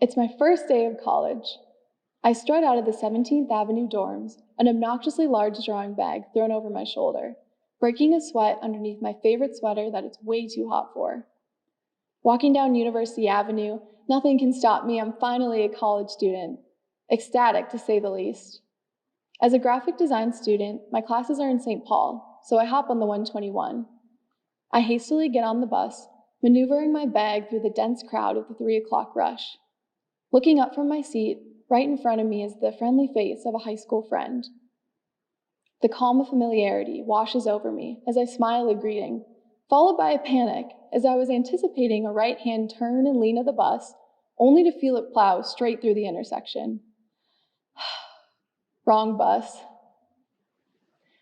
It's my first day of college. I strut out of the 17th Avenue dorms, an obnoxiously large drawing bag thrown over my shoulder, breaking a sweat underneath my favorite sweater that it's way too hot for. Walking down University Avenue, nothing can stop me. I'm finally a college student. Ecstatic, to say the least. As a graphic design student, my classes are in St. Paul, so I hop on the 121. I hastily get on the bus, maneuvering my bag through the dense crowd of the 3 o'clock rush. Looking up from my seat, right in front of me is the friendly face of a high school friend. The calm of familiarity washes over me as I smile a greeting, followed by a panic as I was anticipating a right-hand turn and lean of the bus, only to feel it plow straight through the intersection. Wrong bus.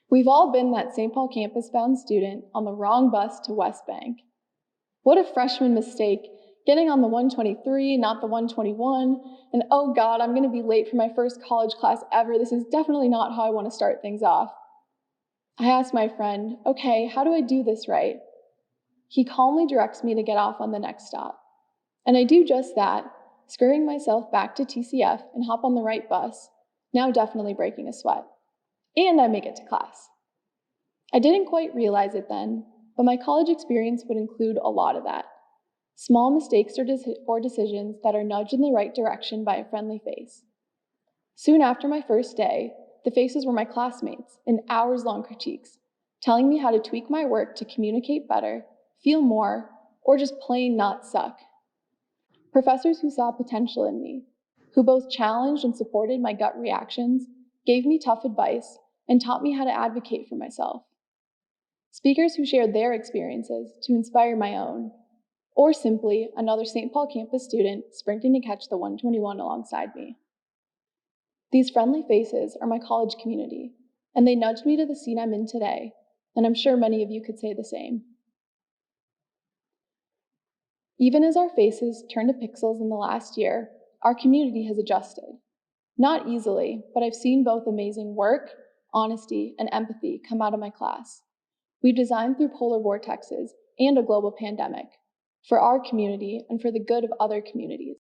We've all been that St. Paul campus-bound student on the wrong bus to West Bank. What a freshman mistake, getting on the 123, not the 121, and oh God, I'm gonna be late for my first college class ever. This is definitely not how I wanna start things off. I asked my friend, okay, how do I do this right? He calmly directs me to get off on the next stop. And I do just that, scurrying myself back to TCF and hop on the right bus, now definitely breaking a sweat. And I make it to class. I didn't quite realize it then, but my college experience would include a lot of that. Small mistakes or decisions that are nudged in the right direction by a friendly face. Soon after my first day, the faces were my classmates in hours-long critiques, telling me how to tweak my work to communicate better, feel more, or just plain not suck. Professors who saw potential in me, who both challenged and supported my gut reactions, gave me tough advice, and taught me how to advocate for myself. Speakers who shared their experiences to inspire my own, or simply another St. Paul campus student sprinting to catch the 121 alongside me. These friendly faces are my college community, and they nudged me to the scene I'm in today, and I'm sure many of you could say the same. Even as our faces turn to pixels in the last year, our community has adjusted. Not easily, but I've seen both amazing work, honesty, and empathy come out of my class. We've designed through polar vortexes and a global pandemic, for our community and for the good of other communities.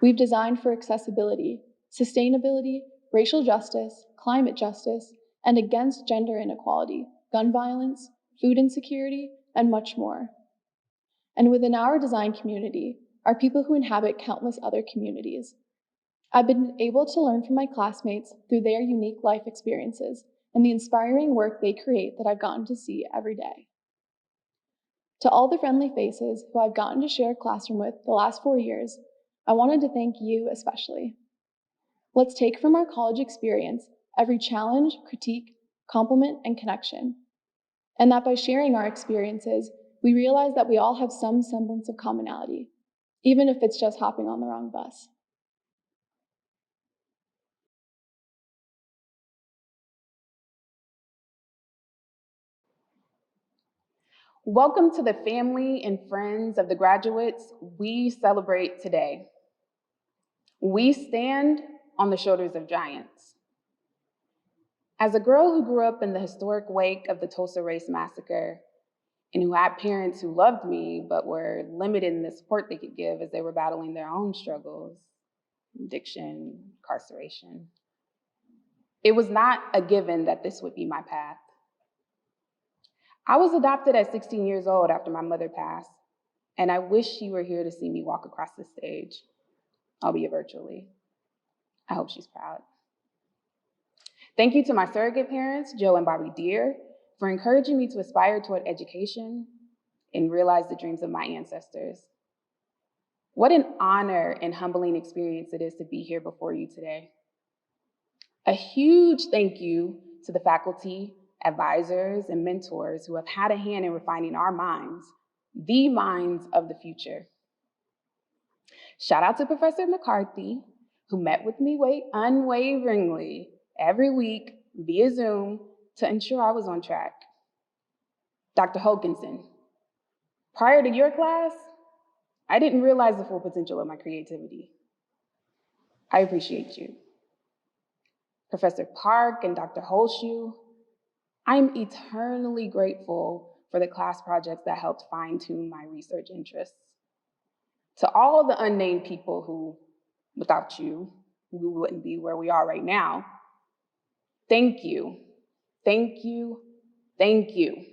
We've designed for accessibility, sustainability, racial justice, climate justice, and against gender inequality, gun violence, food insecurity, and much more. And within our design community are people who inhabit countless other communities. I've been able to learn from my classmates through their unique life experiences and the inspiring work they create that I've gotten to see every day. To all the friendly faces who I've gotten to share a classroom with the last 4 years, I wanted to thank you especially. Let's take from our college experience every challenge, critique, compliment, and connection. And that by sharing our experiences, we realize that we all have some semblance of commonality, even if it's just hopping on the wrong bus. Welcome to the family and friends of the graduates we celebrate today. We stand on the shoulders of giants. As a girl who grew up in the historic wake of the Tulsa Race Massacre, and who had parents who loved me but were limited in the support they could give as they were battling their own struggles, addiction, incarceration, it was not a given that this would be my path. I was adopted at 16 years old after my mother passed, and I wish she were here to see me walk across the stage, albeit virtually. I hope she's proud. Thank you to my surrogate parents, Joe and Bobby Deere, for encouraging me to aspire toward education and realize the dreams of my ancestors. What an honor and humbling experience it is to be here before you today. A huge thank you to the faculty, advisors, and mentors who have had a hand in refining our minds, the minds of the future. Shout out to Professor McCarthy, who met with me unwaveringly every week via Zoom to ensure I was on track. Dr. Hokinson, prior to your class, I didn't realize the full potential of my creativity. I appreciate you. Professor Park and Dr. Holshoe, I'm eternally grateful for the class projects that helped fine-tune my research interests. To all the unnamed people who Without you, we wouldn't be where we are right now. Thank you, thank you, thank you.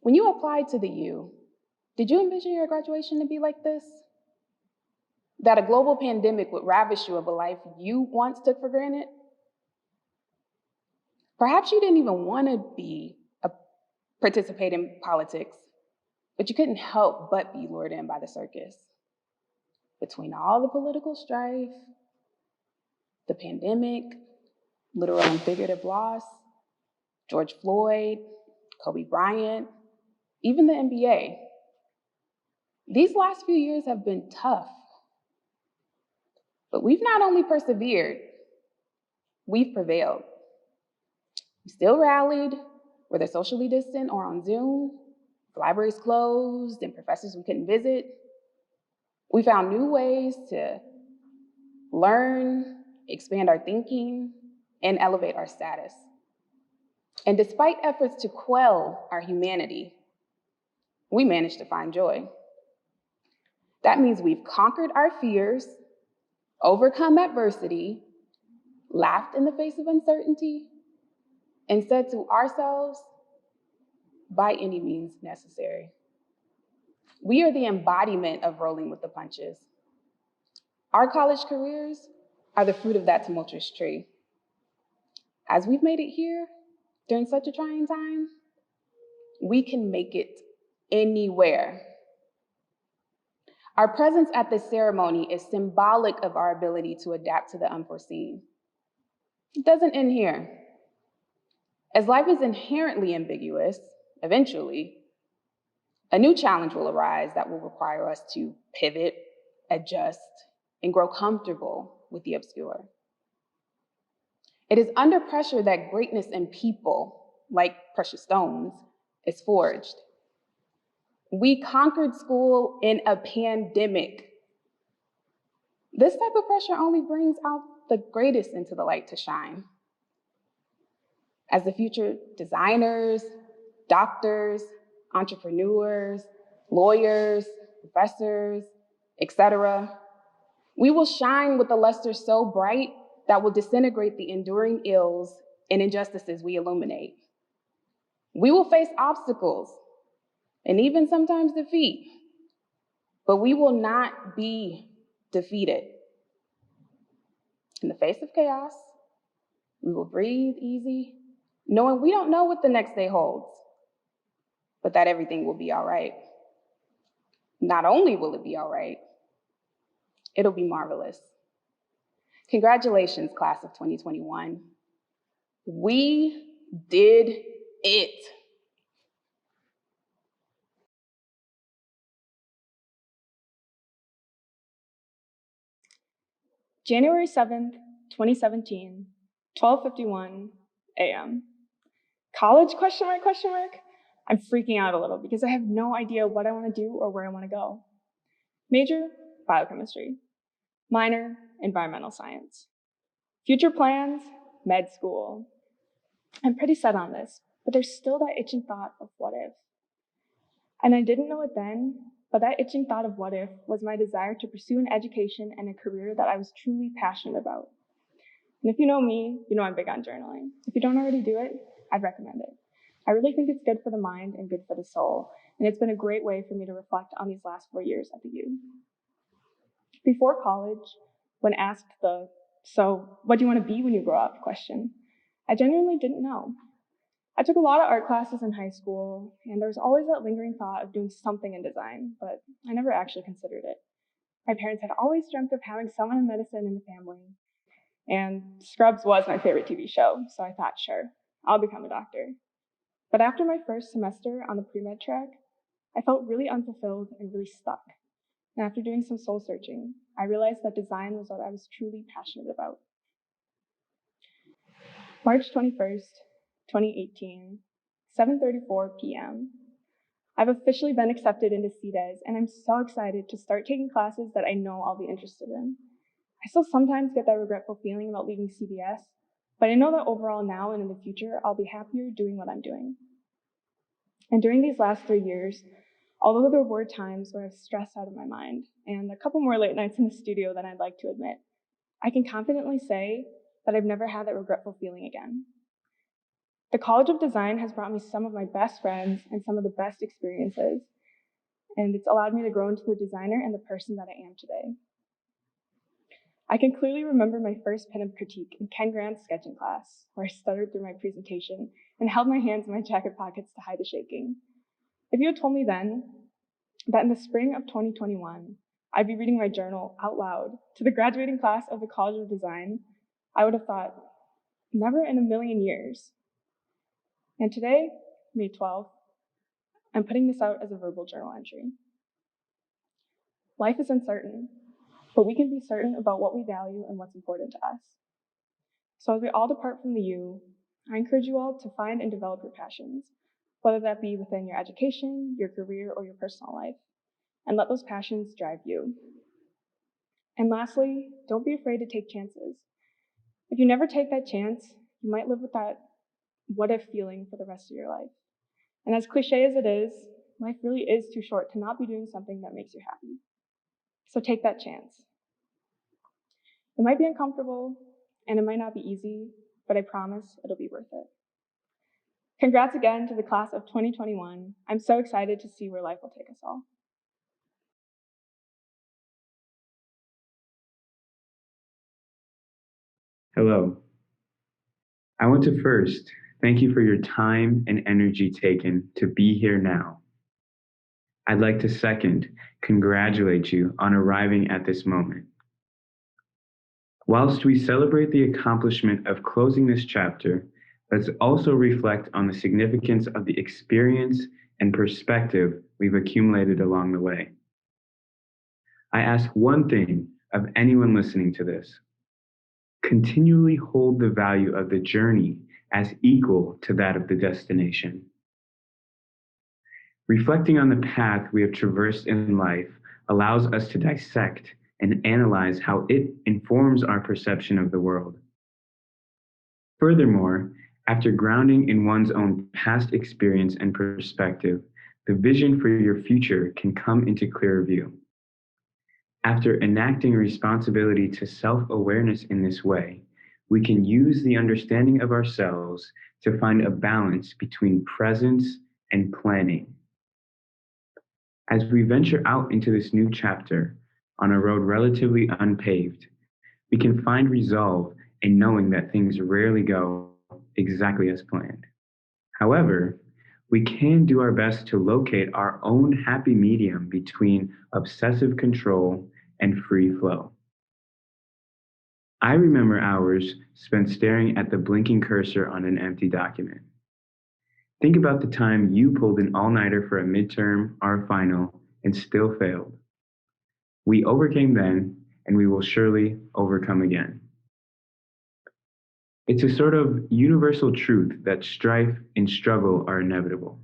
When you applied to the U, did you envision your graduation to be like this? That a global pandemic would ravish you of a life you once took for granted? Perhaps you didn't even want to participate in politics, but you couldn't help but be lured in by the circus. Between all the political strife, the pandemic, literal and figurative loss, George Floyd, Kobe Bryant, even the NBA, these last few years have been tough. But we've not only persevered, we've prevailed. We still rallied, whether socially distant or on Zoom, libraries closed and professors we couldn't visit. We found new ways to learn, expand our thinking, and elevate our status. And despite efforts to quell our humanity, we managed to find joy. That means we've conquered our fears, overcome adversity, laughed in the face of uncertainty, and said to ourselves, by any means necessary. We are the embodiment of rolling with the punches. Our college careers are the fruit of that tumultuous tree. As we've made it here during such a trying time, we can make it anywhere. Our presence at this ceremony is symbolic of our ability to adapt to the unforeseen. It doesn't end here. As life is inherently ambiguous, eventually, a new challenge will arise that will require us to pivot, adjust, and grow comfortable with the obscure. It is under pressure that greatness in people, like precious stones, is forged. We conquered school in a pandemic. This type of pressure only brings out the greatest into the light to shine. As the future designers, doctors, entrepreneurs, lawyers, professors, etc., we will shine with a luster so bright that will disintegrate the enduring ills and injustices we illuminate. We will face obstacles and even sometimes defeat, but we will not be defeated. In the face of chaos, we will breathe easy, knowing we don't know what the next day holds, but that everything will be all right. Not only will it be all right, it'll be marvelous. Congratulations, class of 2021. We did it. January 7th, 2017, 12:51 a.m. College, question mark, question mark? I'm freaking out a little because I have no idea what I want to do or where I want to go. Major, biochemistry. Minor, environmental science. Future plans, med school. I'm pretty set on this, but there's still that itching thought of what if. And I didn't know it then, but that itching thought of what if was my desire to pursue an education and a career that I was truly passionate about. And if you know me, you know I'm big on journaling. If you don't already do it, I'd recommend it. I really think it's good for the mind and good for the soul, and it's been a great way for me to reflect on these last 4 years at the U. Before college, when asked the, so what do you want to be when you grow up question, I genuinely didn't know. I took a lot of art classes in high school, and there was always that lingering thought of doing something in design, but I never actually considered it. My parents had always dreamt of having someone in medicine in the family, and Scrubs was my favorite TV show, so I thought, sure, I'll become a doctor. But after my first semester on the pre-med track, I felt really unfulfilled and really stuck. And after doing some soul searching, I realized that design was what I was truly passionate about. March 21st, 2018, 7:34 p.m. I've officially been accepted into CDES, and I'm so excited to start taking classes that I know I'll be interested in. I still sometimes get that regretful feeling about leaving CBS, but I know that overall now and in the future, I'll be happier doing what I'm doing. And during these last 3 years, Although there were times where I was stressed out of my mind and a couple more late nights in the studio than I'd like to admit, I can confidently say that I've never had that regretful feeling again. The College of Design has brought me some of my best friends and some of the best experiences, and it's allowed me to grow into the designer and the person that I am today. I can clearly remember my first pinup critique in Ken Grant's sketching class, where I stuttered through my presentation and held my hands in my jacket pockets to hide the shaking. If you had told me then that in the spring of 2021, I'd be reading my journal out loud to the graduating class of the College of Design, I would have thought, never in a million years. And today, May 12th, I'm putting this out as a verbal journal entry. Life is uncertain, but we can be certain about what we value and what's important to us. So as we all depart from the U, I encourage you all to find and develop your passions, whether that be within your education, your career, or your personal life, and let those passions drive you. And lastly, don't be afraid to take chances. If you never take that chance, you might live with that what if feeling for the rest of your life. And as cliche as it is, life really is too short to not be doing something that makes you happy. So take that chance. It might be uncomfortable and it might not be easy, but I promise it'll be worth it. Congrats again to the class of 2021. I'm so excited to see where life will take us all. Hello. I want to first thank you for your time and energy taken to be here now. I'd like to second congratulate you on arriving at this moment. Whilst we celebrate the accomplishment of closing this chapter, let's also reflect on the significance of the experience and perspective we've accumulated along the way. I ask one thing of anyone listening to this. Continually hold the value of the journey as equal to that of the destination. Reflecting on the path we have traversed in life allows us to dissect and analyze how it informs our perception of the world. Furthermore, after grounding in one's own past experience and perspective, the vision for your future can come into clearer view. After enacting responsibility to self-awareness in this way, we can use the understanding of ourselves to find a balance between presence and planning. As we venture out into this new chapter on a road relatively unpaved, we can find resolve in knowing that things rarely go exactly as planned. However, we can do our best to locate our own happy medium between obsessive control and free flow. I remember hours spent staring at the blinking cursor on an empty document. Think about the time you pulled an all-nighter for a midterm or a final and still failed. We overcame then, and we will surely overcome again. It's a sort of universal truth that strife and struggle are inevitable.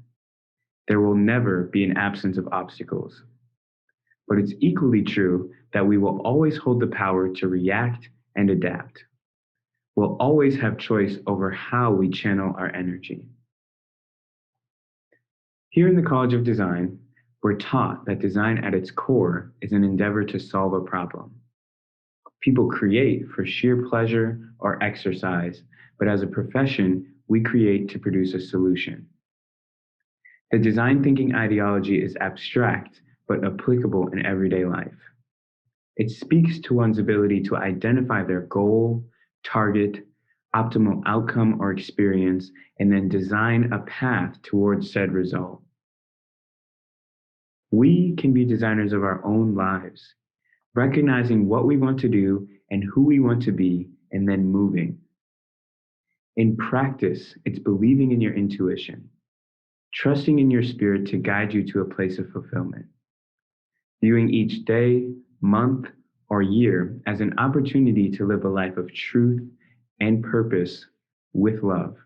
There will never be an absence of obstacles. But it's equally true that we will always hold the power to react and adapt. We'll always have choice over how we channel our energy. Here in the College of Design, we're taught that design at its core is an endeavor to solve a problem. People create for sheer pleasure or exercise, but as a profession, we create to produce a solution. The design thinking ideology is abstract, but applicable in everyday life. It speaks to one's ability to identify their goal, target, optimal outcome or experience, and then design a path towards said result. We can be designers of our own lives, recognizing what we want to do and who we want to be, and then moving. In practice, it's believing in your intuition, trusting in your spirit to guide you to a place of fulfillment, viewing each day, month, or year as an opportunity to live a life of truth and purpose with love.